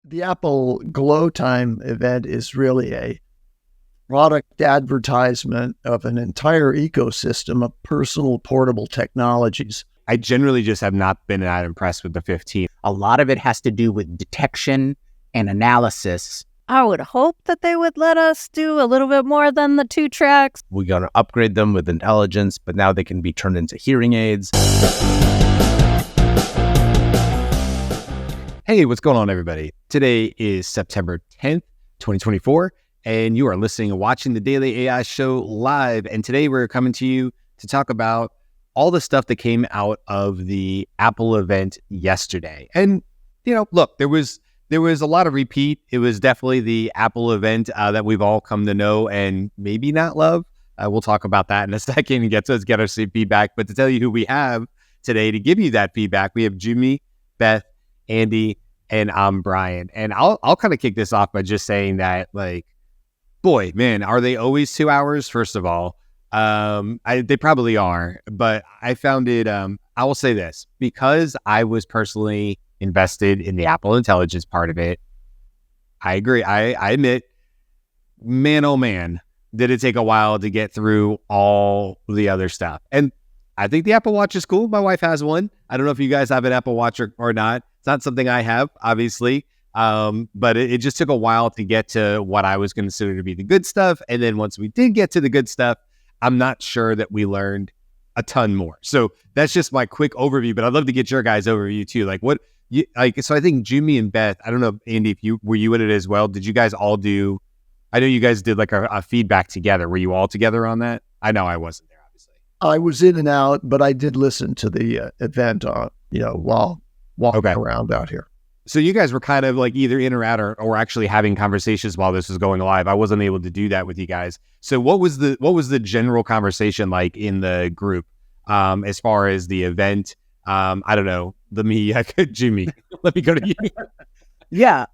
The Apple Glowtime event is really a product advertisement of an entire ecosystem of personal portable technologies. I generally just have not been that impressed with the 15. A lot of it has to do with detection and analysis. I would hope that they would let us do a little bit more than the 2 tracks. We're going to upgrade them with intelligence, but now they can be turned into hearing aids. Hey, what's going on, everybody? Today is September 10th, 2024, and you are listening and watching the Daily AI Show live. And today we're coming to you to talk about all the stuff that came out of the Apple event yesterday. And, look, there was a lot of repeat. It was definitely the Apple event that we've all come to know and maybe not love. We'll talk about that in a second and get our feedback. But to tell you who we have today to give you that feedback, we have Jyunmi, Beth, Andy, and I'm Brian. And I'll kind of kick this off by just saying that, boy, man, are they always 2 hours? First of all, they probably are, but I found it, I will say this, because I was personally invested in the Apple Intelligence part of it. I agree. I admit, man, oh man, did it take a while to get through all the other stuff. And I think the Apple Watch is cool. My wife has one. I don't know if you guys have an Apple Watch or not. It's not something I have, obviously. But it just took a while to get to what I was considered to be the good stuff. And then once we did get to the good stuff, I'm not sure that we learned a ton more. So that's just my quick overview, but I'd love to get your guys' overview too. So I think Jyunmi and Beth, I don't know, Andy, if were you in it as well? Did you guys all do, I know you guys did a feedback together. Were you all together on that? I know I wasn't there, obviously. I was in and out, but I did listen to the event while walking around out here. So you guys were kind of either in or out or actually having conversations while this was going live. I wasn't able to do that with you guys. So what was the general conversation like in the group as far as the event? I don't know. Jyunmi, let me go to you. Yeah.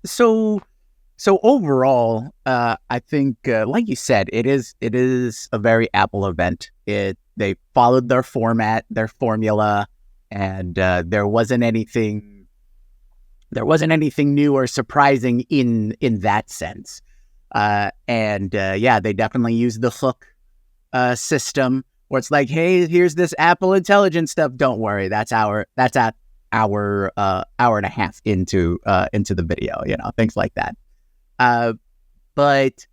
So overall, I think, like you said, it is a very Apple event. They followed their format, their formula, and there wasn't anything new or surprising in that sense. They definitely used the hook system where it's like, hey, here's this Apple Intelligence stuff. Don't worry, that's at hour and a half into the video, things like that. But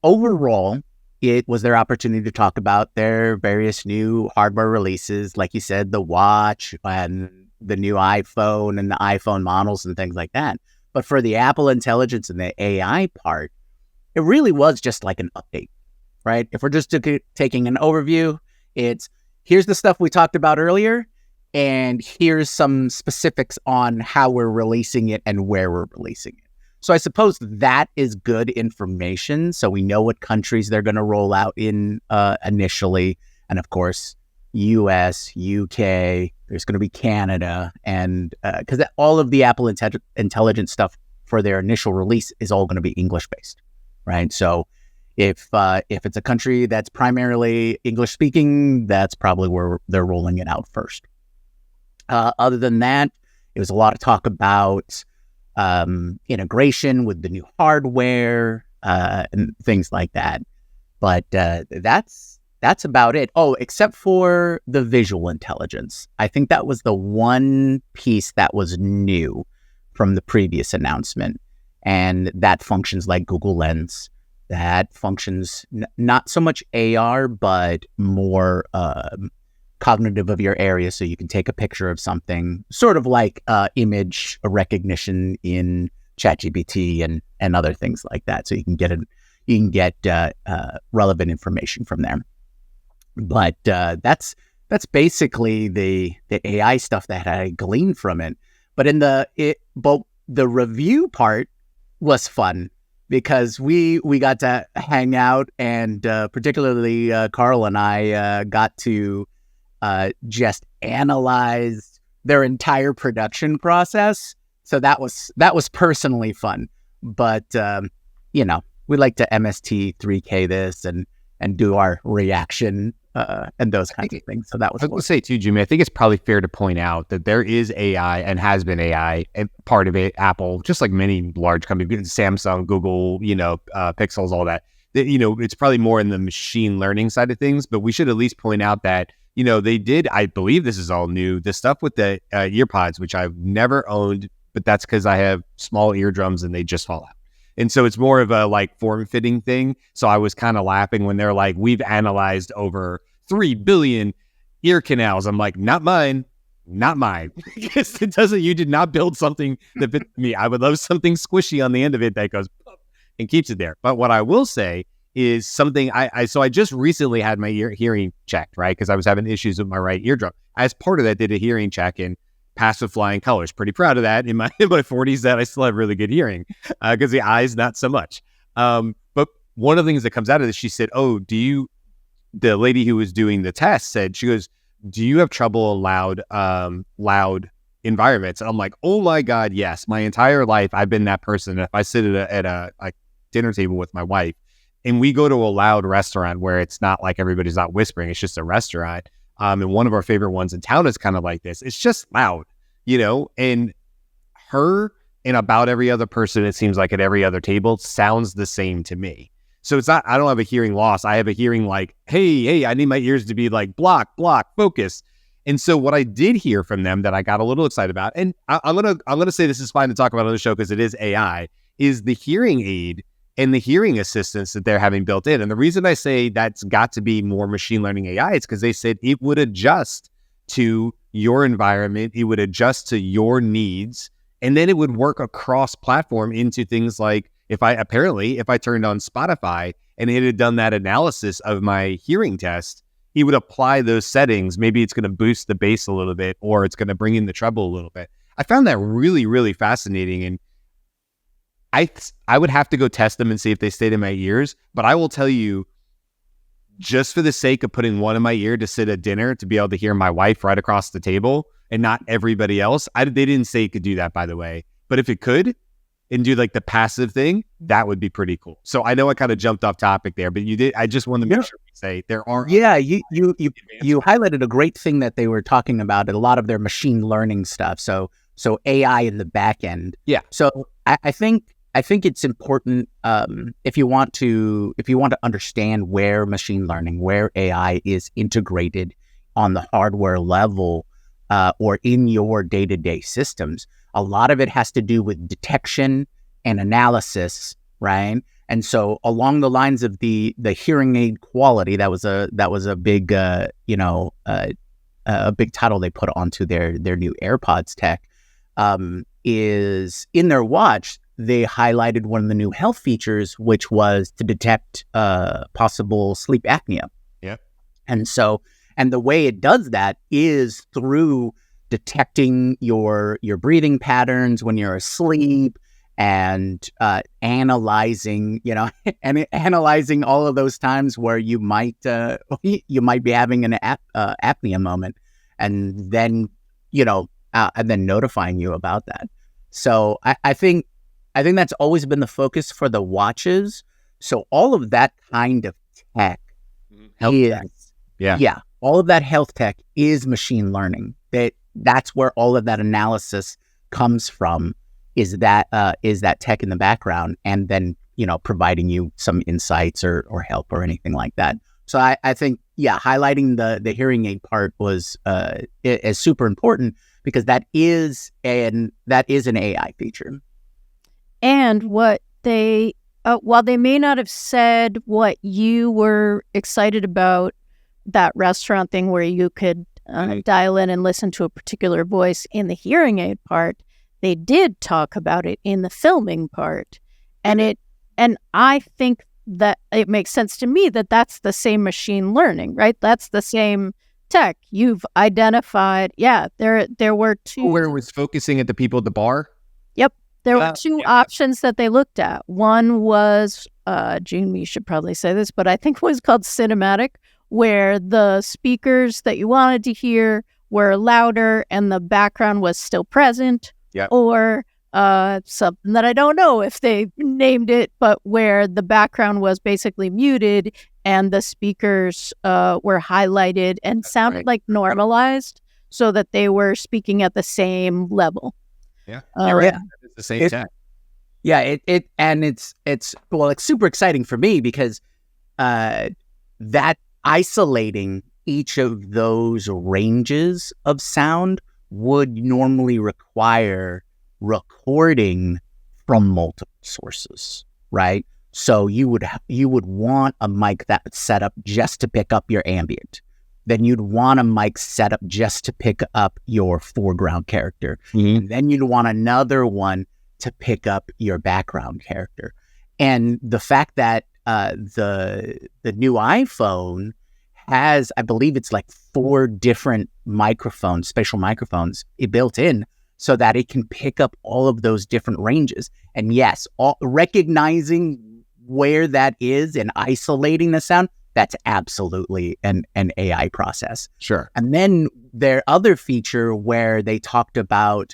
overall, it was their opportunity to talk about their various new hardware releases, like you said, the watch and the new iPhone and the iPhone models and things like that. But for the Apple Intelligence and the AI part, it really was just like an update, right? If we're just taking an overview, it's here's the stuff we talked about earlier, and here's some specifics on how we're releasing it and where we're releasing it. So I suppose that is good information. So we know what countries they're going to roll out in initially. And of course, US, UK, there's going to be Canada. And because all of the Apple Intelligence stuff for their initial release is all going to be English-based, right? So if it's a country that's primarily English-speaking, that's probably where they're rolling it out first. Other than that, it was a lot of talk about integration with the new hardware and things like that. But that's about it. Oh, except for the visual intelligence. I think that was the one piece that was new from the previous announcement. And that functions like Google Lens. That functions not so much AR, but more cognitive of your area, so you can take a picture of something, sort of like image recognition in ChatGPT and other things like that. So you can get relevant information from there. But that's basically the AI stuff that I gleaned from it. But the review part was fun because we got to hang out, and particularly Karl and I got to just analyze their entire production process. So that was personally fun. But we like to MST3K this and do our reaction and those kinds of things. So that was I was going to say too, Jimmy, I think it's probably fair to point out that there is AI and has been AI, and part of it, Apple, just like many large companies, Samsung, Google, Pixels, all that. It's probably more in the machine learning side of things, but we should at least point out that, they did, I believe this is all new, the stuff with the EarPods, which I've never owned, but that's because I have small eardrums and they just fall out. And so it's more of a like form-fitting thing. So I was kind of laughing when they're like, we've analyzed over 3 billion ear canals. I'm like, not mine. Because you did not build something that fits me. I would love something squishy on the end of it that goes and keeps it there. But what I will say is something I just recently had my hearing checked, right? Because I was having issues with my right eardrum. As part of that, did a hearing check and passed with flying colors. Pretty proud of that in my 40s that I still have really good hearing because the eyes, not so much. But one of the things that comes out of this, she said, the lady who was doing the test said, she goes, do you have trouble in loud environments? And I'm like, oh my God, yes. My entire life, I've been that person. If I sit at a dinner table with my wife and we go to a loud restaurant where it's not like everybody's not whispering, it's just a restaurant. And one of our favorite ones in town is kind of like this. It's just loud, and her and about every other person, it seems like at every other table, sounds the same to me. So it's not, I don't have a hearing loss. I have a hearing like, hey, I need my ears to be like block, focus. And so what I did hear from them that I got a little excited about, and I'm gonna say this is fine to talk about on the show because it is AI, is the hearing aid and the hearing assistance that they're having built in. And the reason I say that's got to be more machine learning AI is because they said it would adjust to your environment, it would adjust to your needs, and then it would work across platform into things like if I turned on Spotify and it had done that analysis of my hearing test, he would apply those settings. Maybe it's going to boost the bass a little bit, or it's going to bring in the treble a little bit. I found that really, really fascinating. And I would have to go test them and see if they stayed in my ears. But I will tell you, just for the sake of putting one in my ear to sit at dinner, to be able to hear my wife right across the table and not everybody else. They didn't say it could do that, by the way. But if it could and do like the passive thing, that would be pretty cool. So I know I kind of jumped off topic there, but you did. I just wanted to make sure we say there are. Yeah, you highlighted a great thing that they were talking about, a lot of their machine learning stuff. So AI in the back end. Yeah. So I think it's important if you want to understand where machine learning, where AI is integrated on the hardware level or in your day-to-day systems. A lot of it has to do with detection and analysis, right? And so along the lines of the hearing aid quality, that was a big a big title they put onto their new AirPods tech. Is in their watch, they highlighted one of the new health features, which was to detect possible sleep apnea. Yeah. And the way it does that is through detecting your breathing patterns when you're asleep and analyzing all of those times where you might be having an apnea moment, and then notifying you about that. So I think that's always been the focus for the watches. So all of that kind of tech all of that health tech is machine learning. That's where all of that analysis comes from, is that tech in the background, and then providing you some insights or help or anything like that. So I think highlighting the hearing aid part was is super important, because that is an AI feature. And what they, while they may not have said what you were excited about, that restaurant thing where you could dial in and listen to a particular voice in the hearing aid part, they did talk about it in the filming part. And I think that it makes sense to me that that's the same machine learning, right? That's the same tech. You've identified, there were two. Where it was focusing at the people at the bar? Yep. There were two options that they looked at. One was, Jyunmi should probably say this, but I think it was called cinematic, where the speakers that you wanted to hear were louder and the background was still present. Yeah. Or something that I don't know if they named it, but where the background was basically muted and the speakers were highlighted and sounded like normalized so that they were speaking at the same level. Yeah. It's the same tech. Yeah, it's super exciting for me because that isolating each of those ranges of sound would normally require recording from multiple sources, right? So you would want a mic that's set up just to pick up your ambient. Then you'd want a mic set up just to pick up your foreground character. And then you'd want another one to pick up your background character. And the fact that the new iPhone has, I believe it's like 4 different microphones, spatial microphones built in so that it can pick up all of those different ranges. And yes, recognizing where that is and isolating the sound, that's absolutely an AI process. Sure. And then their other feature where they talked about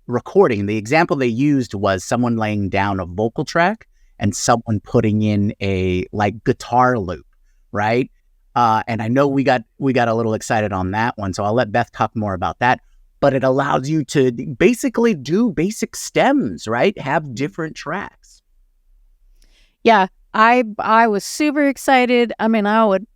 recording, the example they used was someone laying down a vocal track and someone putting in a like guitar loop, right? And I know we got a little excited on that one, so I'll let Beth talk more about that. But it allows you to basically do basic stems, right? Have different tracks. Yeah, I was super excited. I mean, I would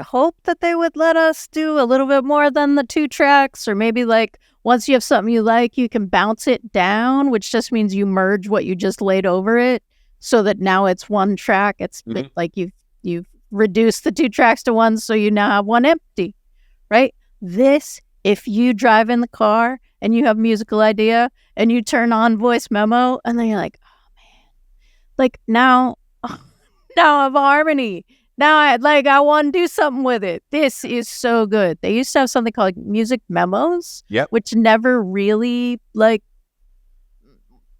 hope that they would let us do a little bit more than the 2 tracks, or maybe like once you have something you like, you can bounce it down, which just means you merge what you just laid over it, so that now it's 1 track. It's like you've reduced the 2 tracks to 1, so you now have 1 empty, right? This, if you drive in the car and you have a musical idea and you turn on voice memo, and then you're like, oh man, like now I have harmony. Now I want to do something with it. This is so good. They used to have something called music memos, which never really like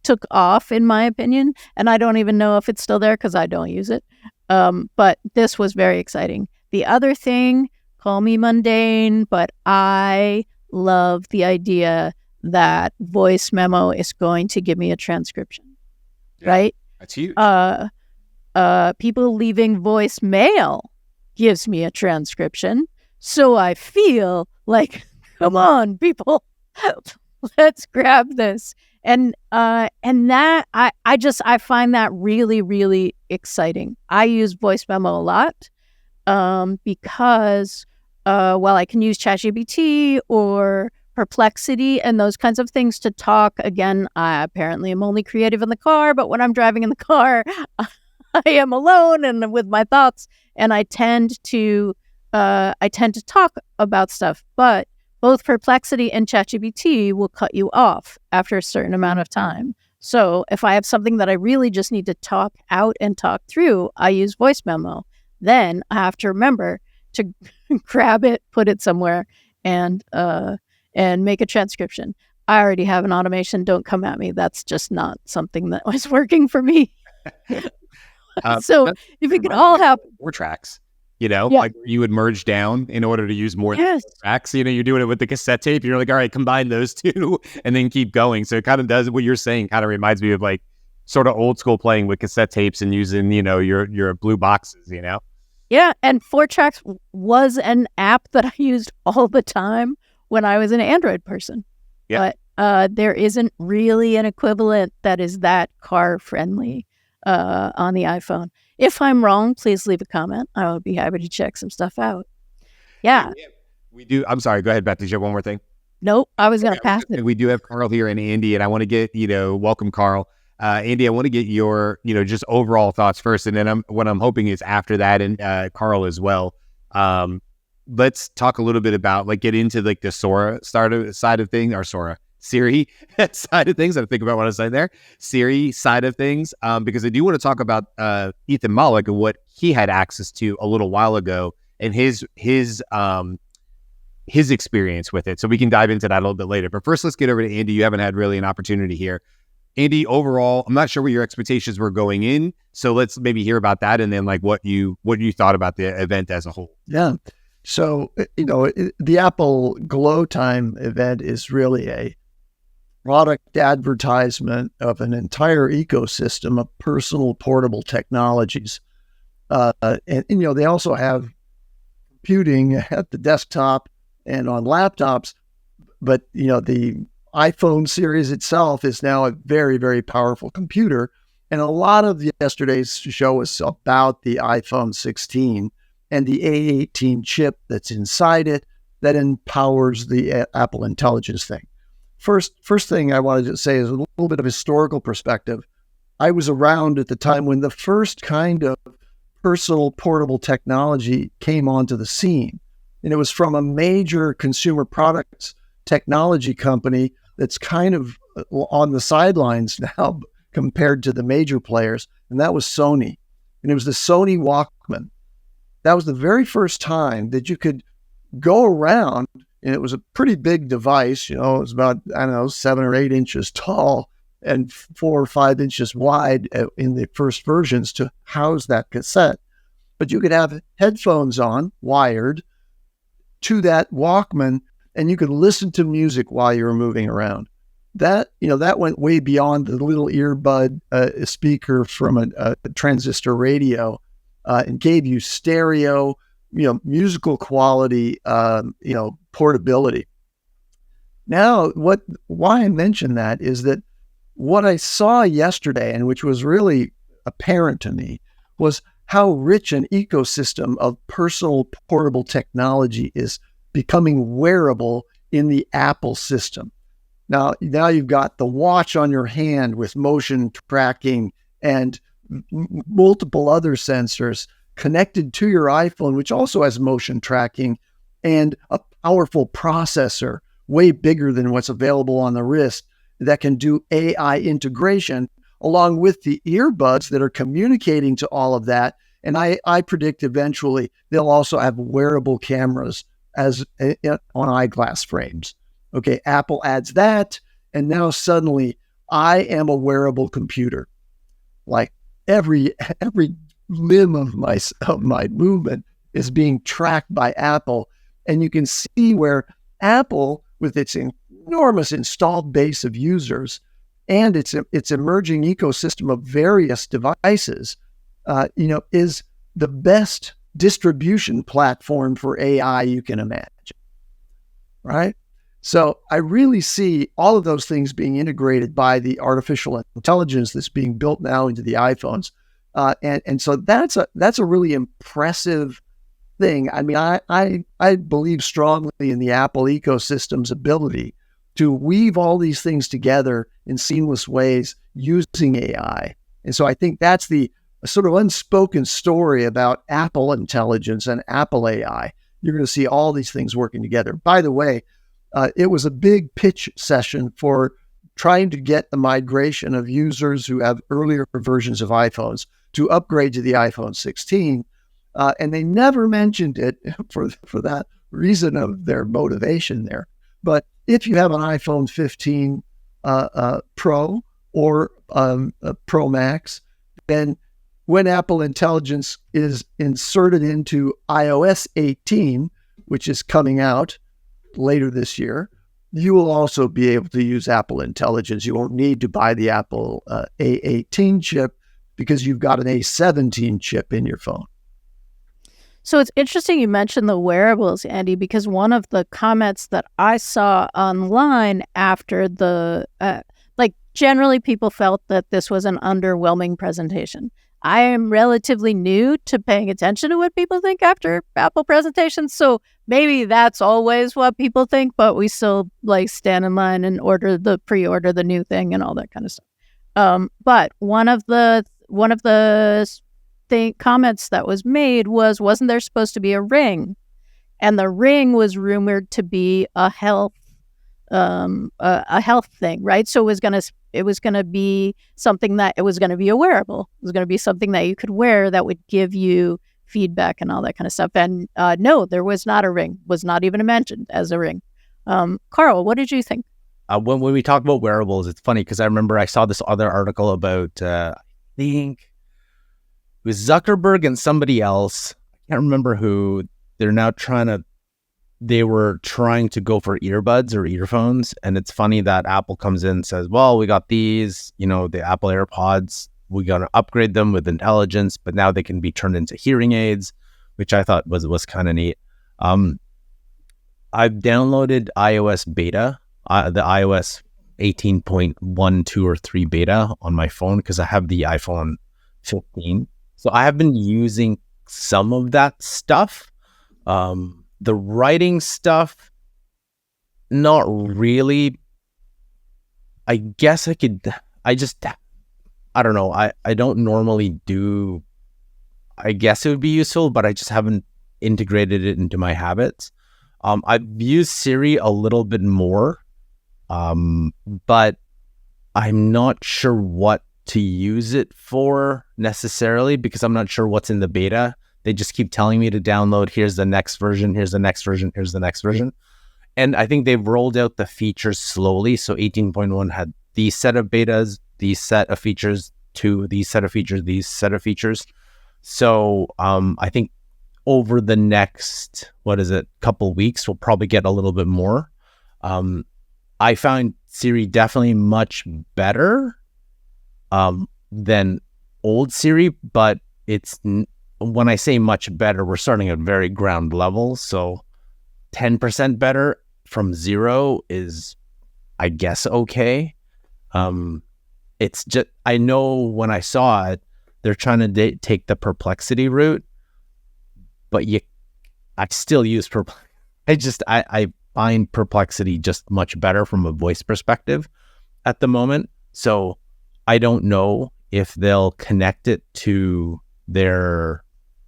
took off, in my opinion. And I don't even know if it's still there because I don't use it. But this was very exciting. The other thing, call me mundane, but I love the idea that voice memo is going to give me a transcription, right? That's huge. People leaving voicemail gives me a transcription. So I feel like, come on, people, let's grab this. And that I find that really, really exciting. I use voice memo a lot because while I can use ChatGPT or Perplexity and those kinds of things to talk, again, I apparently am only creative in the car, but when I'm driving in the car, I am alone and with my thoughts, and I tend to talk about stuff. But both Perplexity and ChatGPT will cut you off after a certain amount of time. So if I have something that I really just need to talk out and talk through, I use voice memo. Then I have to remember to grab it, put it somewhere, and make a transcription. I already have an automation. Don't come at me. That's just not something that was working for me. So if it could all happen. 4 tracks, like you would merge down in order to use more tracks. You're doing it with the cassette tape. You're like, all right, combine those 2 and then keep going. So it kind of does what you're saying. Kind of reminds me of like sort of old school playing with cassette tapes and using, your blue boxes, Yeah, and 4 tracks was an app that I used all the time when I was an Android person. Yeah. But there isn't really an equivalent that is that car friendly on the iPhone. If I'm wrong, please leave a comment. I would be happy to check some stuff out. Yeah. We do. I'm sorry. Go ahead, Beth. Did you have one more thing? Nope. I was going to pass it. We do have Karl here and Andy, and I want to get, welcome, Karl. Andy, I want to get your, just overall thoughts first. And then what I'm hoping is after that, and Karl as well. Let's talk a little bit about, get into the Sora side of things, or Siri side of things. I think about what I said there. Siri side of things, because I do want to talk about Ethan Mollick and what he had access to a little while ago and his experience with it. So we can dive into that a little bit later. But first, let's get over to Andy. You haven't had really an opportunity here. Andy, overall, I'm not sure what your expectations were going in. So let's maybe hear about that, and then what you thought about the event as a whole. Yeah. So, the Apple Glowtime event is really a product advertisement of an entire ecosystem of personal portable technologies. They also have computing at the desktop and on laptops, but the iPhone series itself is now a very, very powerful computer. And a lot of yesterday's show was about the iPhone 16 and the A18 chip that's inside it that empowers the Apple Intelligence thing. First thing I wanted to say is a little bit of historical perspective. I was around at the time when the first kind of personal portable technology came onto the scene. And it was from a major consumer products technology company that's kind of on the sidelines now compared to the major players, and that was Sony. And it was the Sony Walkman. That was the very first time that you could go around, and it was a pretty big device. It was about, 7 or 8 inches tall and 4 or 5 inches wide in the first versions to house that cassette. But you could have headphones on, wired, to that Walkman, and you could listen to music while you were moving around. That went way beyond the little earbud speaker from a transistor radio, and gave you stereo, musical quality, portability. Now, why I mention that is that what I saw yesterday, and which was really apparent to me, was how rich an ecosystem of personal portable technology is becoming wearable in the Apple system. Now you've got the watch on your hand with motion tracking and multiple other sensors connected to your iPhone, which also has motion tracking and a powerful processor way bigger than what's available on the wrist that can do AI integration along with the earbuds that are communicating to all of that. And I predict eventually they'll also have wearable cameras as on eyeglass frames. Okay, Apple adds that, and now suddenly I am a wearable computer. Like every limb of my movement is being tracked by Apple, and you can see where Apple, with its enormous installed base of users and its emerging ecosystem of various devices, is the best distribution platform for AI you can imagine, right? So I really see all of those things being integrated by the artificial intelligence that's being built now into the iPhones. And so that's a really impressive thing. I mean, I believe strongly in the Apple ecosystem's ability to weave all these things together in seamless ways using AI. And so I think that's the sort of unspoken story about Apple intelligence and Apple AI. You're going to see all these things working together. By the way, it was a big pitch session for trying to get the migration of users who have earlier versions of iPhones to upgrade to the iPhone 16. And they never mentioned it for that reason of their motivation there. But if you have an iPhone 15 Pro or Pro Max, then when Apple Intelligence is inserted into iOS 18, which is coming out later this year, you will also be able to use Apple Intelligence. You won't need to buy the Apple A18 chip because you've got an A17 chip in your phone. So it's interesting you mentioned the wearables, Andy, because one of the comments that I saw online after generally people felt that this was an underwhelming presentation. I am relatively new to paying attention to what people think after Apple presentations, so maybe that's always what people think, but we still stand in line and pre-order the new thing and all that kind of stuff. But one of the comments that was made wasn't there supposed to be a ring? And the ring was rumored to be a health thing, right? So it was gonna be something that it was gonna be a wearable. It was gonna be something that you could wear that would give you feedback and all that kind of stuff. And no, there was not a ring. Was not even mentioned as a ring. Karl, what did you think? When we talk about wearables, it's funny because I remember I saw this other article about I think it was Zuckerberg and somebody else. I can't remember who. They were trying to go for earbuds or earphones. And it's funny that Apple comes in and says, well, we got these, the Apple AirPods we're going to upgrade them with intelligence, but now they can be turned into hearing aids, which I thought was kind of neat. I've downloaded iOS beta, the iOS 18.12 or 3 beta on my phone because I have the iPhone 15. So I have been using some of that stuff. The writing stuff, not really. I guess I don't know. I don't normally do, I guess it would be useful, but I just haven't integrated it into my habits. I've used Siri a little bit more, but I'm not sure what to use it for necessarily because I'm not sure what's in the beta. They just keep telling me to download, here's the next version, here's the next version, here's the next version. And I think they've rolled out the features slowly. So 18.1 had these set of betas, these set of features, these set of features, these set of features. So I think over the next, couple weeks, we'll probably get a little bit more. I found Siri definitely much better than old Siri, but when I say much better, we're starting at very ground level. So 10% better from 0 is, I guess, okay. It's just, I know when I saw it, they're trying to take the perplexity route, but I still use perplexity. I find perplexity just much better from a voice perspective at the moment. So I don't know if they'll connect it to their,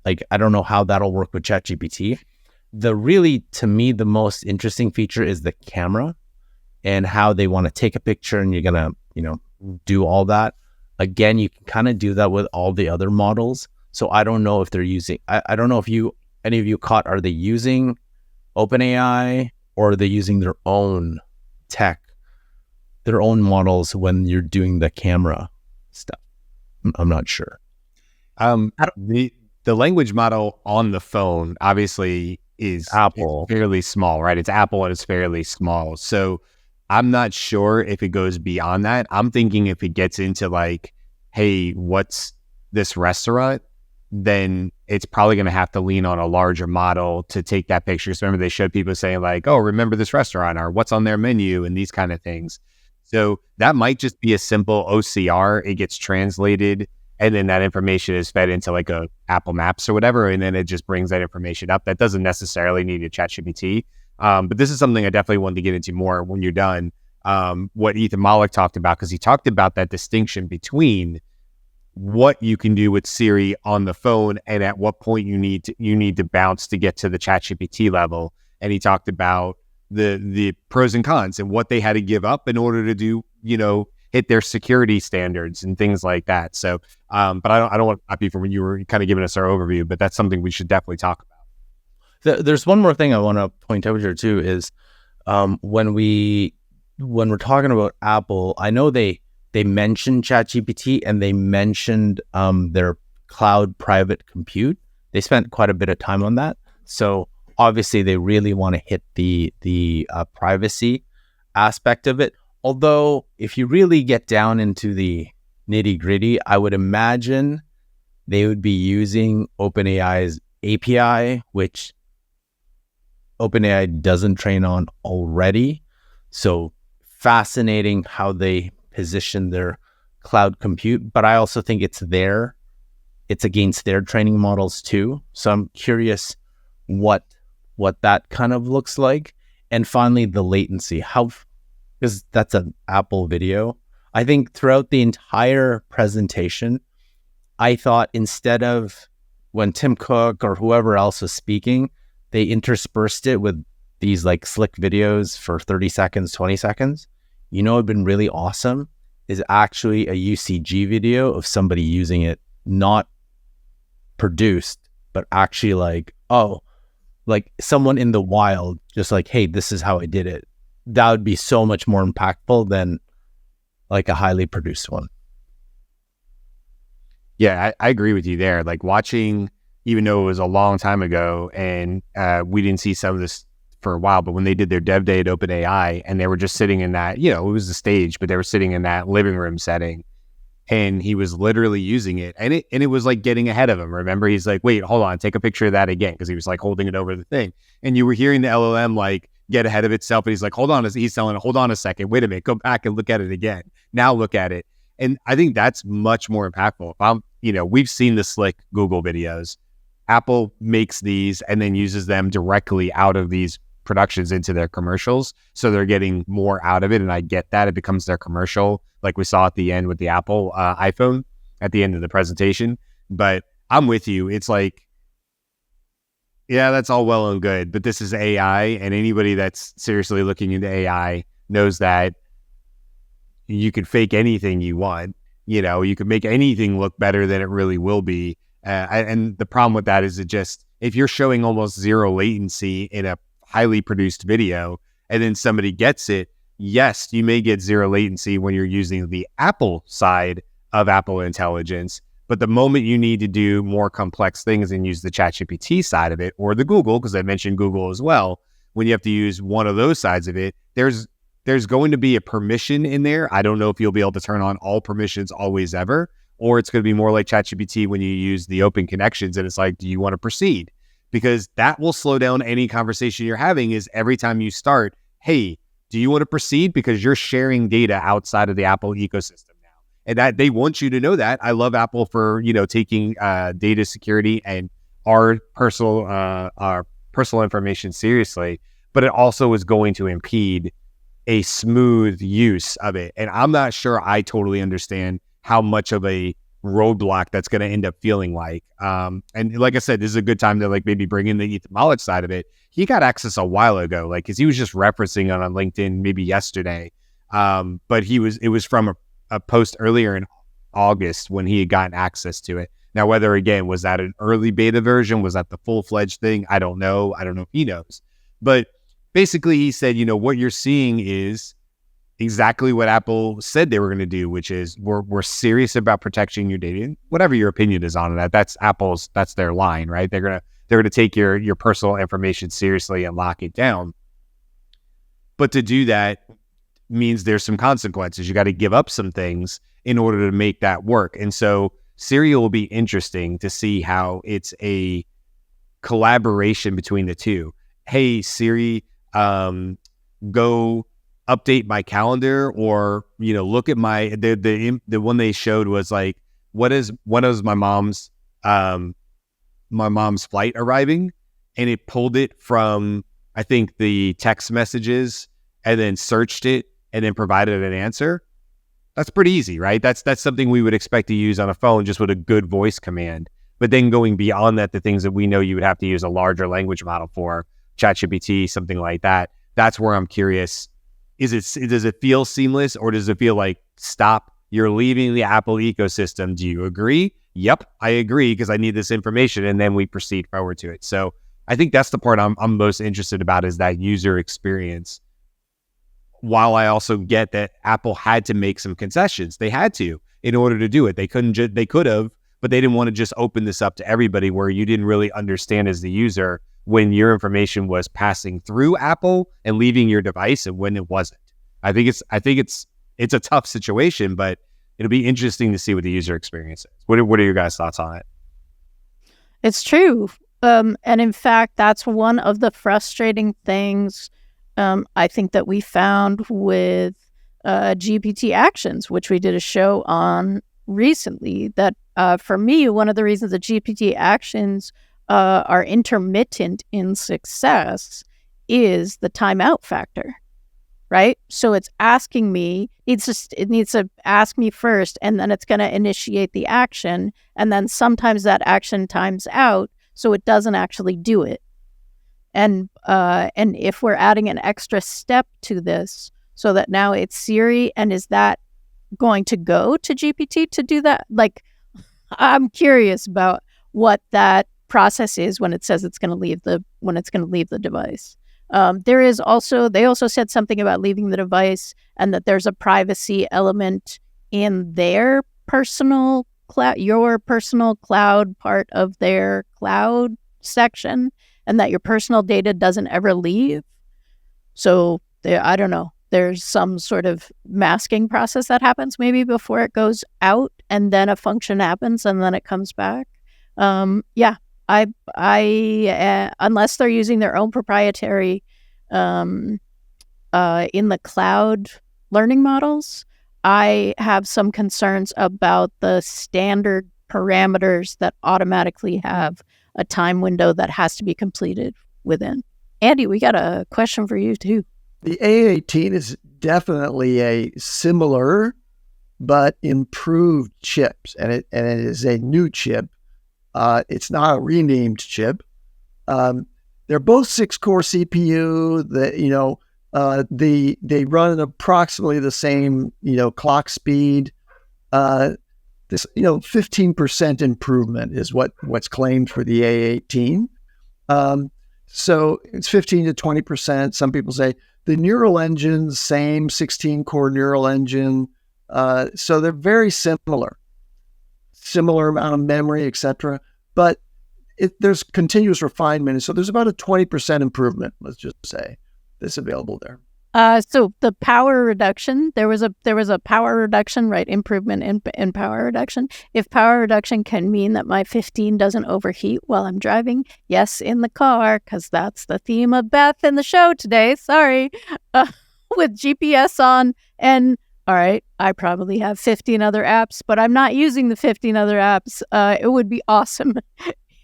I don't know how that'll work with ChatGPT. To me, the most interesting feature is the camera and how they want to take a picture and you're going to, do all that. Again, you can kind of do that with all the other models. So I don't know if they're using, I don't know if any of you caught, are they using OpenAI or are they using their own tech, their own models when you're doing the camera stuff? I'm not sure. The language model on the phone obviously is Apple, fairly small, right? It's Apple and it's fairly small. So I'm not sure if it goes beyond that. I'm thinking if it gets into hey, what's this restaurant? Then it's probably going to have to lean on a larger model to take that picture. So remember they showed people saying oh, remember this restaurant or what's on their menu and these kind of things. So that might just be a simple OCR. It gets translated and then that information is fed into a Apple Maps or whatever. And then it just brings that information up. That doesn't necessarily need a ChatGPT. But this is something I definitely wanted to get into more when you're done. What Ethan Mollick talked about, because he talked about that distinction between what you can do with Siri on the phone and at what point you need to bounce to get to the ChatGPT level. And he talked about the pros and cons and what they had to give up in order to do, hit their security standards and things like that. So, but I don't want to stop you from when you were kind of giving us our overview, but that's something we should definitely talk about. There's one more thing I want to point out here too is when we're talking about Apple, I know they mentioned ChatGPT and they mentioned their cloud private compute. They spent quite a bit of time on that. So obviously they really want to hit the privacy aspect of it. Although if you really get down into the nitty gritty, I would imagine they would be using OpenAI's API, which OpenAI doesn't train on already. So fascinating how they position their cloud compute, but I also think it's against their training models too. So I'm curious what that kind of looks like. And finally, the latency, because that's an Apple video. I think throughout the entire presentation, I thought instead of when Tim Cook or whoever else was speaking, they interspersed it with these slick videos for 30 seconds, 20 seconds. It'd been really awesome is actually a UCG video of somebody using it, not produced, but actually someone in the wild, just hey, this is how I did it. That would be so much more impactful than a highly produced one. Yeah, I agree with you there. Watching, even though it was a long time ago and we didn't see some of this for a while, but when they did their dev day at OpenAI and they were just sitting in that, it was the stage, but they were sitting in that living room setting and he was literally using it, and it was like getting ahead of him. Remember, he's like, wait, hold on, take a picture of that again, because he was like holding it over the thing, and you were hearing the LLM like get ahead of itself, and he's like, hold on, he's telling it, hold on a second, wait a minute, go back and look at it again. Now look at it. And I think that's much more impactful. We've seen the slick Google videos. Apple makes these and then uses them directly out of these productions into their commercials. So they're getting more out of it. And I get that. It becomes their commercial, like we saw at the end with the Apple iPhone at the end of the presentation. But I'm with you. It's like, yeah, that's all well and good, but this is AI, and anybody that's seriously looking into AI knows that you could fake anything you want. You could make anything look better than it really will be. And the problem with that is if you're showing almost zero latency in a highly produced video and then somebody gets it, yes, you may get zero latency when you're using the Apple side of Apple Intelligence. But the moment you need to do more complex things and use the ChatGPT side of it, or the Google, because I mentioned Google as well, when you have to use one of those sides of it, there's going to be a permission in there. I don't know if you'll be able to turn on all permissions always ever, or it's going to be more like ChatGPT when you use the open connections and it's like, do you want to proceed? Because that will slow down any conversation you're having. Is every time you start, hey, do you want to proceed? Because you're sharing data outside of the Apple ecosystem now. And that they want you to know that. I love Apple for, taking data security and our personal information seriously, but it also is going to impede a smooth use of it. And I'm not sure I totally understand how much of a roadblock that's going to end up feeling like. And like I said, this is a good time to like maybe bring in the Ethan Mollick side of it. He got access a while ago, like, cause he was just referencing it on LinkedIn maybe yesterday. But it was from a post earlier in August when he had gotten access to it. Now, whether again, was that an early beta version? Was that the full-fledged thing? I don't know. I don't know if he knows, but basically he said, what you're seeing is exactly what Apple said they were going to do, which is we're serious about protecting your data. And whatever your opinion is on that, that's their line, right? They're going to take your personal information seriously and lock it down. But to do that means there's some consequences. You got to give up some things in order to make that work. And so Siri will be interesting to see how it's a collaboration between the two. Hey, Siri, go update my calendar, or look at the one they showed was like, when is my mom's flight arriving, and it pulled it from I think the text messages and then searched it and then provided an answer. That's pretty easy, right? That's something we would expect to use on a phone just with a good voice command. But then going beyond that, the things that we know you would have to use a larger language model for, ChatGPT, something like that. That's where I'm curious. Does it feel seamless, or does it feel like, stop, you're leaving the Apple ecosystem? Do you agree? Yep, I agree, because I need this information, and then we proceed forward to it. So I think that's the part I'm most interested about, is that user experience. While I also get that Apple had to make some concessions, they had to in order to do it. They could have, but they didn't want to just open this up to everybody where you didn't really understand as the user when your information was passing through Apple and leaving your device and when it wasn't. I think it's a tough situation, but it'll be interesting to see what the user experience is. What are your guys' thoughts on it? It's true. And in fact, that's one of the frustrating things I think that we found with GPT Actions, which we did a show on recently, that for me, one of the reasons that GPT Actions are intermittent in success is the timeout factor, right? So it's asking me, it needs to ask me first, and then it's going to initiate the action, and then sometimes that action times out, so it doesn't actually do it. And if we're adding an extra step to this, so that now it's Siri, and is that going to go to GPT to do that? Like, I'm curious about what that process is when it says it's going to leave the device. They also said something about leaving the device, and that there's a privacy element in their personal cloud, your personal cloud part of their cloud section, and that your personal data doesn't ever leave. So I don't know. There's some sort of masking process that happens maybe before it goes out. and then a function happens and then it comes back. Unless they're using their own proprietary in the cloud learning models, I have some concerns about the standard parameters that automatically have a time window that has to be completed within. Andy, we got a question for you too. The A18 is definitely a similar but improved chips, and it is a new chip. It's not a renamed chip. They're both 6-core CPU. They run at approximately the same clock speed. This 15% improvement is what's claimed for the A18. So it's 15 to 20%. Some people say the neural engine, same 16-core neural engine. So they're very similar amount of memory, etc. But there's continuous refinement. So there's about a 20% improvement, let's just say, that's available there. So the power reduction, there was a power reduction, right? Improvement in power reduction. If power reduction can mean that my 15 doesn't overheat while I'm driving, yes, in the car, because that's the theme of Beth in the show today. Sorry, with GPS on, and all right, I probably have 15 other apps, but I'm not using the 15 other apps. It would be awesome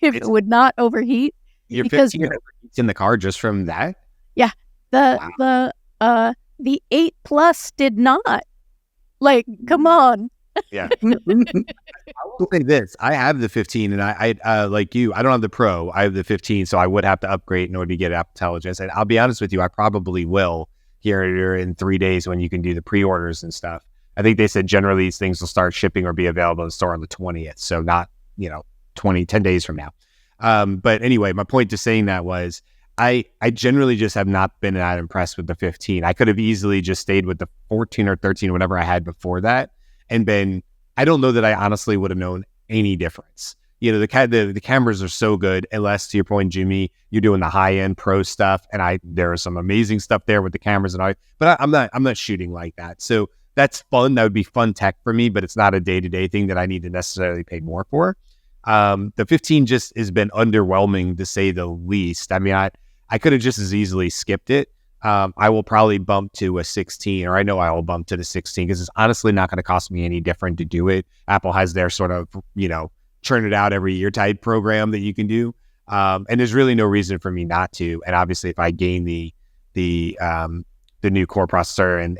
if it would not overheat. Your because 15 overheats in the car just from that? Yeah, the 8 Plus did not. Like, come on. Yeah. I will say this. I have the 15 and I like you, I don't have the Pro. I have the 15, so I would have to upgrade in order to get Apple Intelligence. And I'll be honest with you, I probably will here in 3 days when you can do the pre-orders and stuff. I think they said generally these things will start shipping or be available in the store on the 20th. So not, 10 days from now. But anyway, my point to saying that was I generally just have not been that impressed with the 15. I could have easily just stayed with the 14 or 13, whatever I had before that, and I don't know that I honestly would have known any difference. The cameras are so good, unless, to your point, Jyunmi, you're doing the high-end pro stuff, and there is some amazing stuff there with the cameras but I'm not shooting like that. So that's fun. That would be fun tech for me, but it's not a day-to-day thing that I need to necessarily pay more for. The 15 just has been underwhelming, to say the least. I mean, I could have just as easily skipped it. I will probably bump to a 16, or I know I will bump to the 16 because it's honestly not going to cost me any different to do it. Apple has their sort of, churn it out every year type program that you can do. And there's really no reason for me not to. And obviously if I gain the new core processor and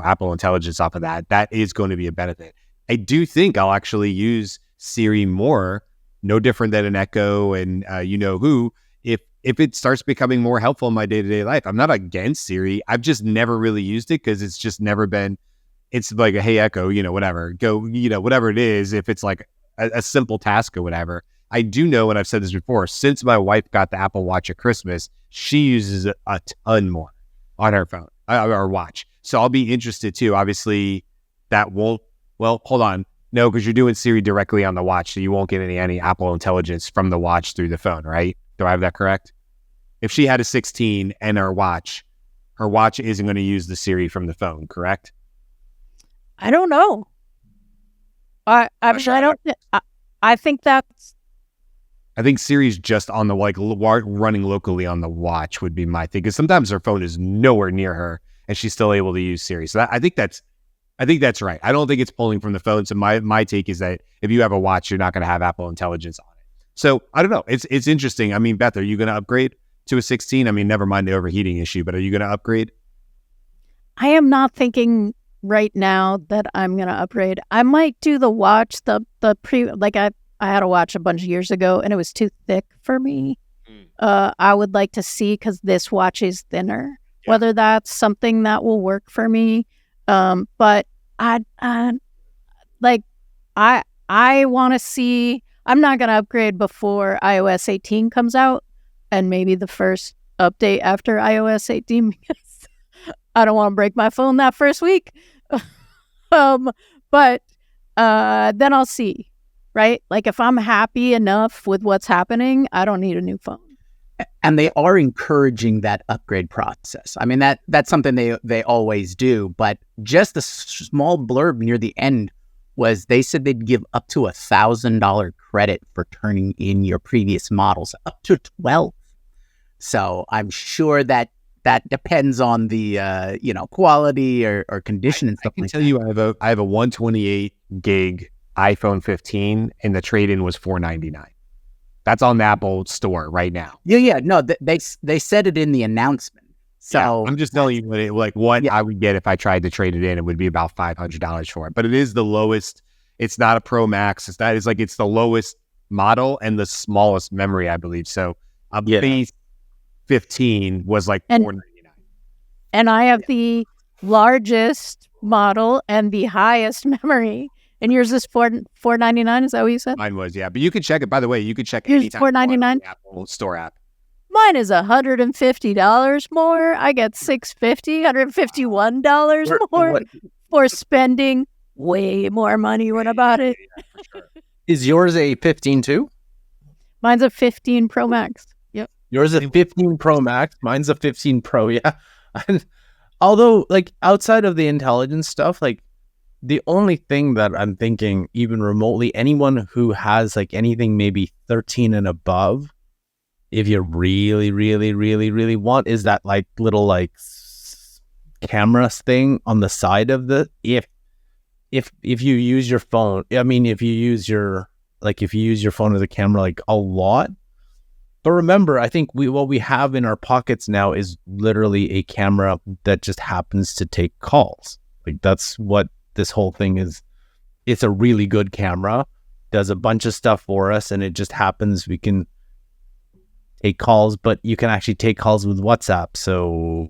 Apple Intelligence off of that is going to be a benefit. I do think I'll actually use Siri more, no different than an Echo and who, if it starts becoming more helpful in my day-to-day life. I'm not against Siri. I've just never really used it because it's just never been, it's like a, hey, Echo, whatever, go, whatever it is, if it's like a simple task or whatever. I do know, and I've said this before, since my wife got the Apple Watch at Christmas, she uses it a ton more on her phone or watch. So I'll be interested too. Obviously, that won't, well, hold on. No, because you're doing Siri directly on the watch, so you won't get any Apple Intelligence from the watch through the phone, right? Do I have that correct? If she had a 16 and her watch isn't going to use the Siri from the phone, correct? I don't know. I think that's. I think Siri's just on the running locally on the watch would be my thing, because sometimes her phone is nowhere near her and she's still able to use Siri. So I think that's right. I don't think it's pulling from the phone. So my take is that if you have a watch, you're not going to have Apple Intelligence on it. So I don't know. It's interesting. I mean, Beth, are you going to upgrade to a 16? I mean, never mind the overheating issue, but are you going to upgrade? I am not thinking right now that I'm going to upgrade. I might do the watch, I had a watch a bunch of years ago and it was too thick for me. I would like to see, because this watch is thinner, whether that's something that will work for me. But I want to see. I'm not going to upgrade before iOS 18 comes out, and maybe the first update after iOS 18, because I don't want to break my phone that first week. But then I'll see, right? Like, if I'm happy enough with what's happening, I don't need a new phone. And they are encouraging that upgrade process. I mean, that's something they always do, but just a small blurb near the end was they said they'd give up to $1,000 credit for turning in your previous models, up to 12. So I'm sure that depends on the quality or condition and stuff. I can tell you, I have a 128 gig iPhone 15, and the trade-in was $499. That's on the Apple store right now. Yeah. No, they said it in the announcement. So yeah, I'm just telling you what I would get if I tried to trade it in. It would be about $500 for it. But it is the lowest. It's not a Pro Max. It's the lowest model and the smallest memory, I believe. So a base 15 was like $499. And I have the largest model and the highest memory. And yours is $499. Is that what you said? Mine was, yeah. But you could check it. By the way, you could check yours anytime. $499. Apple Store app. Mine is $150 more. I get $151 more for spending way more money when I bought it. Yeah, for sure. Is yours a 15 too? Mine's a 15 Pro Max. Yep. Yours is a 15 Pro Max. Mine's a 15 Pro. Yeah. Although, like, outside of the intelligence stuff, like, the only thing that I'm thinking, even remotely, anyone who has like anything maybe 13 and above, if you really, really, really, really want, is that like little like camera thing on the side of the if you use your phone. I mean, if you use your phone as a camera like a lot. But remember, I think what we have in our pockets now is literally a camera that just happens to take calls. Like, that's what this whole thing is. It's a really good camera, does a bunch of stuff for us, and it just happens we can take calls, but you can actually take calls with WhatsApp. So,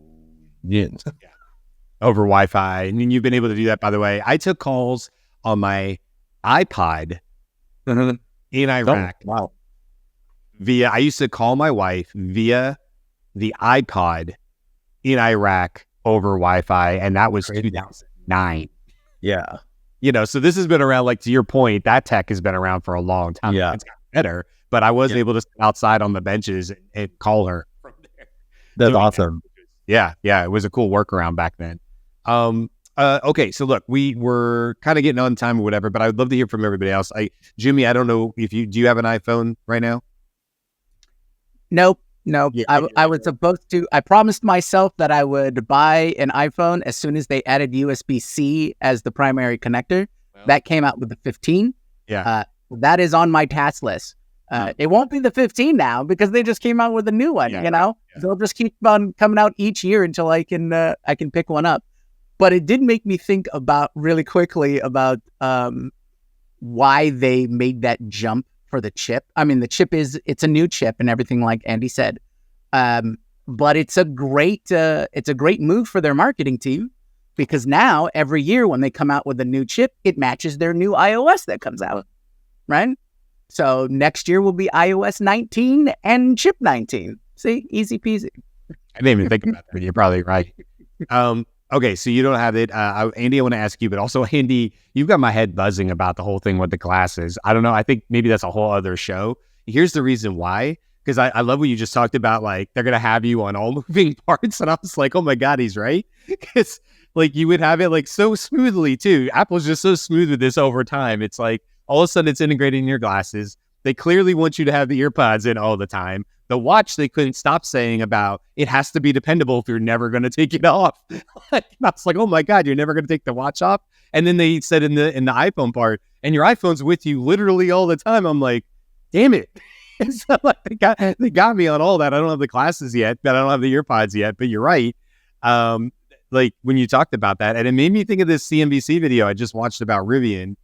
yeah. Over Wi-Fi. And you've been able to do that, by the way. I took calls on my iPod in Iraq. Oh, wow. I used to call my wife via the iPod in Iraq over Wi-Fi, and that was 2009. Yeah. So this has been around, like, to your point, that tech has been around for a long time. Yeah. It's gotten better, but I was able to sit outside on the benches and call her from there. That's awesome. Yeah. It was a cool workaround back then. Okay, so look, we were kind of getting on time or whatever, but I would love to hear from everybody else. Jyunmi, I don't know if do you have an iPhone right now? Nope. Yeah, I was supposed to. I promised myself that I would buy an iPhone as soon as they added USB-C as the primary connector. Well, that came out with the 15. Yeah. That is on my task list. It won't be the 15 now because they just came out with a new one. Yeah. They'll just keep on coming out each year until I can pick one up. But it did make me think about really quickly about why they made that jump for the chip. I mean, the chip it's a new chip and everything, like Andy said. But it's a great move for their marketing team, because now every year when they come out with a new chip, it matches their new iOS that comes out, right? So next year will be iOS 19 and chip 19. See, easy peasy. I didn't even think about that. You're probably right. Okay, so you don't have it. Andy, I want to ask you, but also, Andy, you've got my head buzzing about the whole thing with the glasses. I don't know. I think maybe that's a whole other show. Here's the reason why, because I love what you just talked about. Like, they're going to have you on all moving parts. And I was like, oh my God, he's right. Because like you would have it like so smoothly too. Apple's just so smooth with this over time. It's like all of a sudden it's integrated in your glasses. They clearly want you to have the earpods in all the time. The watch, they couldn't stop saying about it has to be dependable if you're never going to take it off. I was like, oh my God, you're never going to take the watch off. And then they said in the iPhone part, and your iPhone's with you literally all the time. I'm like, damn it. So like they got me on all that. I don't have the glasses yet, but I don't have the earpods yet. But you're right. Like when you talked about that, and it made me think of this CNBC video I just watched about Rivian,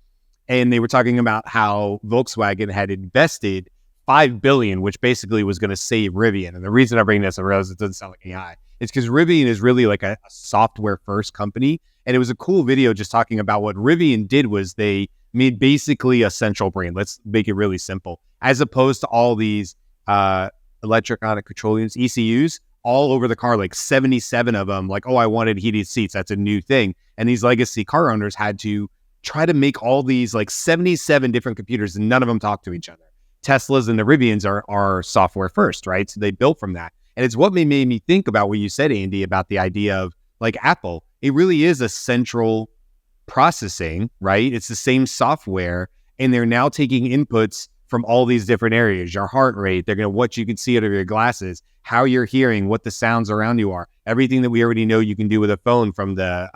and they were talking about how Volkswagen had invested $5 billion, which basically was going to save Rivian. And the reason I bring this, I realize it doesn't sound like AI, it's because Rivian is really like a software first company. And it was a cool video just talking about what Rivian did was they made basically a central brain. Let's make it really simple. As opposed to all these electronic control units, ECUs, all over the car, like 77 of them, like, oh, I wanted heated seats. That's a new thing. And these legacy car owners had to try to make all these like 77 different computers, and none of them talk to each other. Teslas and the Rivians are software first, right? So they built from that. And it's what made me think about what you said, Andy, about the idea of like Apple. It really is a central processing, right? It's the same software, and they're now taking inputs from all these different areas, your heart rate, they're going to, what you can see out of your glasses, how you're hearing, what the sounds around you are, everything that we already know you can do with a phone, from the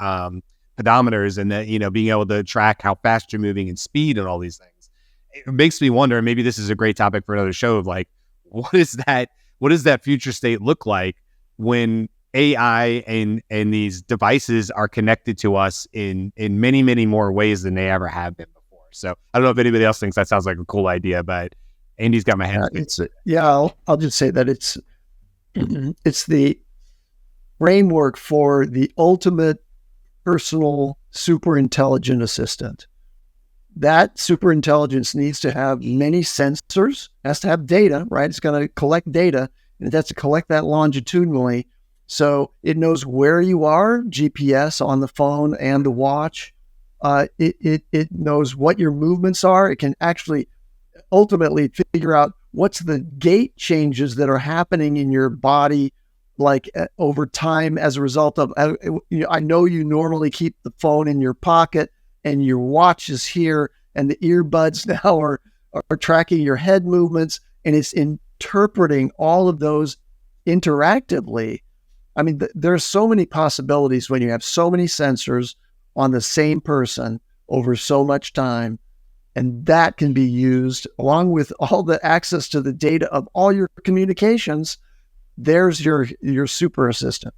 pedometers and the, being able to track how fast you're moving and speed and all these things. It makes me wonder, and maybe this is a great topic for another show, of like, what does that future state look like when AI and these devices are connected to us in many, many more ways than they ever have been before. So I don't know if anybody else thinks that sounds like a cool idea, but Andy's got my hands. I'll just say that it's the framework for the ultimate personal super intelligent assistant. That super intelligence needs to have many sensors, has to have data, right? It's going to collect data, and it has to collect that longitudinally. So it knows where you are, GPS on the phone and the watch. It knows what your movements are. It can actually ultimately figure out what's the gait changes that are happening in your body, like over time as a result of, I know you normally keep the phone in your pocket and your watch is here, and the earbuds now are tracking your head movements, and it's interpreting all of those interactively. I mean, there's so many possibilities when you have so many sensors on the same person over so much time, and that can be used along with all the access to the data of all your communications. There's your super assistant.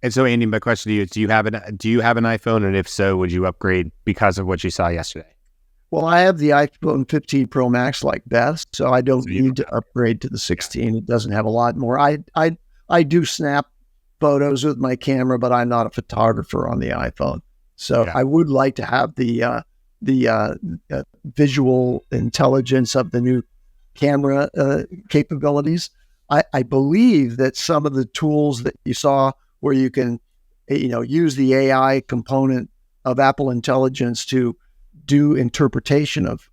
And so, Andy, my question to you is: Do you have an iPhone, and if so, would you upgrade because of what you saw yesterday? Well, I have the iPhone 15 Pro Max like Beth, so I don't need to upgrade to the 16. It doesn't have a lot more. I do snap photos with my camera, but I'm not a photographer on the iPhone. So I would like to have the visual intelligence of the new camera capabilities. I believe that some of the tools that you saw where you can, use the AI component of Apple Intelligence to do interpretation of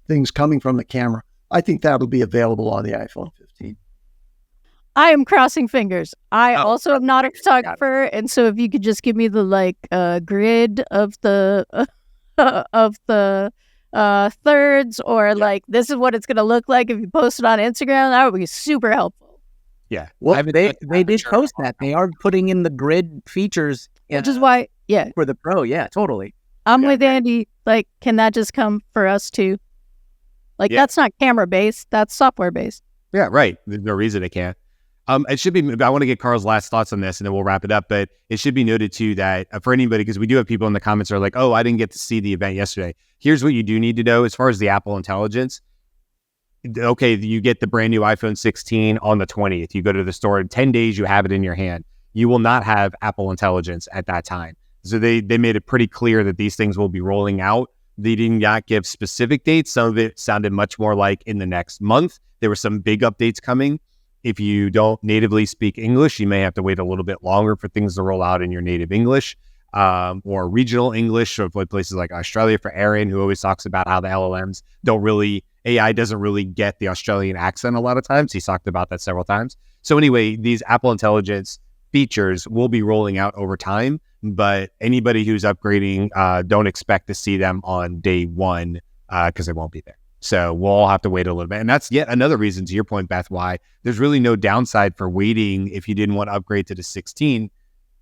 things coming from the camera, I think that'll be available on the iPhone 15. I am crossing fingers. I also am not a photographer, and so if you could just give me the grid of the thirds, or this is what it's going to look like if you post it on Instagram, that would be super helpful. Yeah, well, they did post that. They are putting in the grid features, which is why, for the Pro. Yeah, totally. I'm with Andy. Can that just come for us too? That's not camera based. That's software based. Yeah, right. There's no reason it can't. It should be, I want to get Karl's last thoughts on this and then we'll wrap it up, but it should be noted too that for anybody, because we do have people in the comments that are like, oh, I didn't get to see the event yesterday. Here's what you do need to know as far as the Apple Intelligence. Okay, you get the brand new iPhone 16 on the 20th. You go to the store, in 10 days, you have it in your hand. You will not have Apple Intelligence at that time. So they made it pretty clear that these things will be rolling out. They did not give specific dates. Some of it sounded much more like in the next month. There were some big updates coming. If you don't natively speak English, you may have to wait a little bit longer for things to roll out in your native English or regional English, or places like Australia. For Aaron, who always talks about how the LLMs AI doesn't really get the Australian accent a lot of times. He's talked about that several times. So anyway, these Apple Intelligence features will be rolling out over time, but anybody who's upgrading, don't expect to see them on day one because they won't be there. So we'll all have to wait a little bit. And that's yet another reason, to your point, Beth, why there's really no downside for waiting if you didn't want to upgrade to the 16.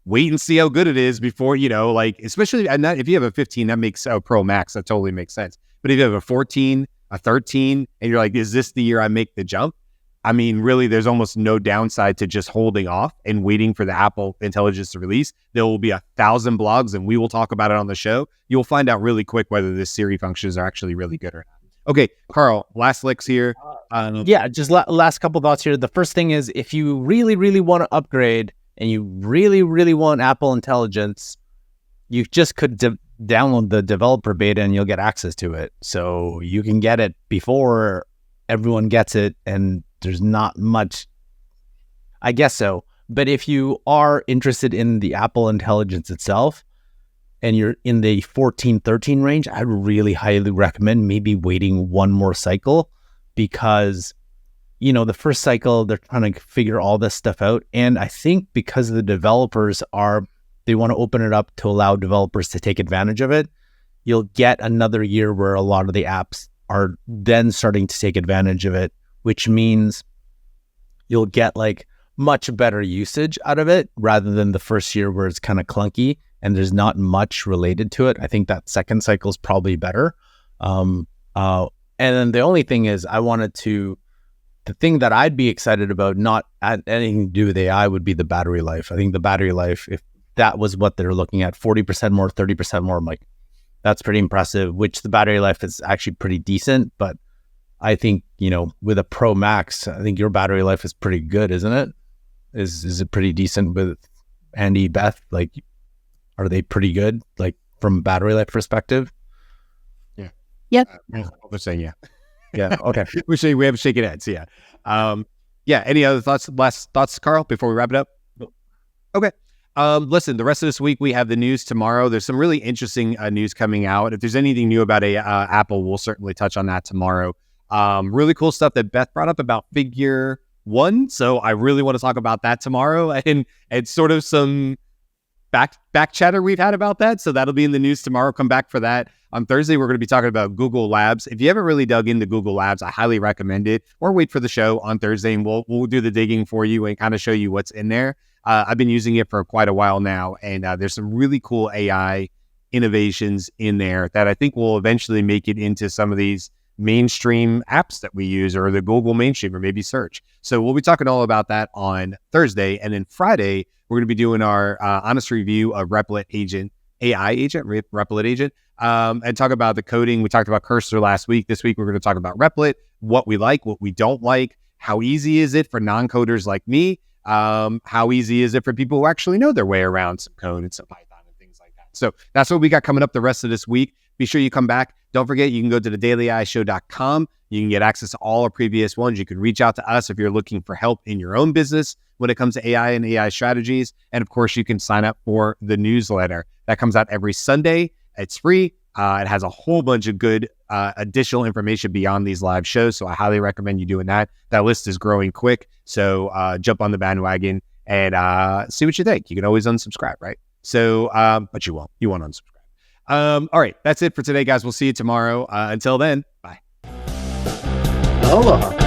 Wait and see how good it is before, especially if you have a 15, that makes a Pro Max, that totally makes sense. But if you have a 14, a 13, and you're like, is this the year I make the jump? I mean, really, there's almost no downside to just holding off and waiting for the Apple Intelligence to release. There will be 1,000 blogs, and we will talk about it on the show. You'll find out really quick whether the Siri functions are actually really good or not. Okay, Karl, last licks here. Just last couple thoughts here. The first thing is, if you really, really want to upgrade and you really, really want Apple Intelligence, you just could download the developer beta and you'll get access to it. So you can get it before everyone gets it, and there's not much, I guess so. But if you are interested in the Apple Intelligence itself, and you're in the 14, 13 range, I really highly recommend maybe waiting one more cycle, because, the first cycle, they're trying to figure all this stuff out. And I think because the developers are they want to open it up to allow developers to take advantage of it. You'll get another year where a lot of the apps are then starting to take advantage of it, which means you'll get like much better usage out of it rather than the first year where it's kind of clunky and there's not much related to it. I think that second cycle is probably better. And then the only thing is the thing that I'd be excited about, not anything to do with AI, would be the battery life. I think the battery life, if that was what they're looking at, 40% more, 30% more, I'm like, that's pretty impressive, which the battery life is actually pretty decent. But I think, with a Pro Max, I think your battery life is pretty good, isn't it? Is it pretty decent with Andy, Beth? Like, are they pretty good, like from a battery life perspective? Yeah. Yep. They're saying yeah. Yeah. Okay. we have shaking heads. Yeah. Yeah. Any other last thoughts, Karl, before we wrap it up? Okay. Listen, the rest of this week, we have the news tomorrow. There's some really interesting news coming out. If there's anything new about Apple, we'll certainly touch on that tomorrow. Really cool stuff that Beth brought up about Figure 1. So I really want to talk about that tomorrow and sort of some back chatter we've had about that. So that'll be in the news tomorrow. Come back for that. On Thursday, we're going to be talking about Google Labs. If you haven't really dug into Google Labs, I highly recommend it, or wait for the show on Thursday and we'll do the digging for you and kind of show you what's in there. I've been using it for quite a while now, and there's some really cool AI innovations in there that I think will eventually make it into some of these mainstream apps that we use, or the Google mainstream, or maybe search. So we'll be talking all about that on Thursday. And then Friday, we're going to be doing our honest review of Replit Agent, Replit Agent, and talk about the coding. We talked about Cursor last week. This week, we're going to talk about Replit, what we like, what we don't like, how easy is it for non-coders like me, how easy is it for people who actually know their way around some code and some Python and things like that. So that's what we got coming up the rest of this week. Be sure you come back. Don't forget, you can go to thedailyAIshow.com. You can get access to all our previous ones. You can reach out to us if you're looking for help in your own business when it comes to AI and AI strategies. And of course, you can sign up for the newsletter. That comes out every Sunday. It's free. It has a whole bunch of good additional information beyond these live shows. So I highly recommend you doing that. That list is growing quick. So jump on the bandwagon and see what you think. You can always unsubscribe, right? So, but you won't. You won't unsubscribe. All right. That's it for today, guys. We'll see you tomorrow. Until then, bye. Aloha.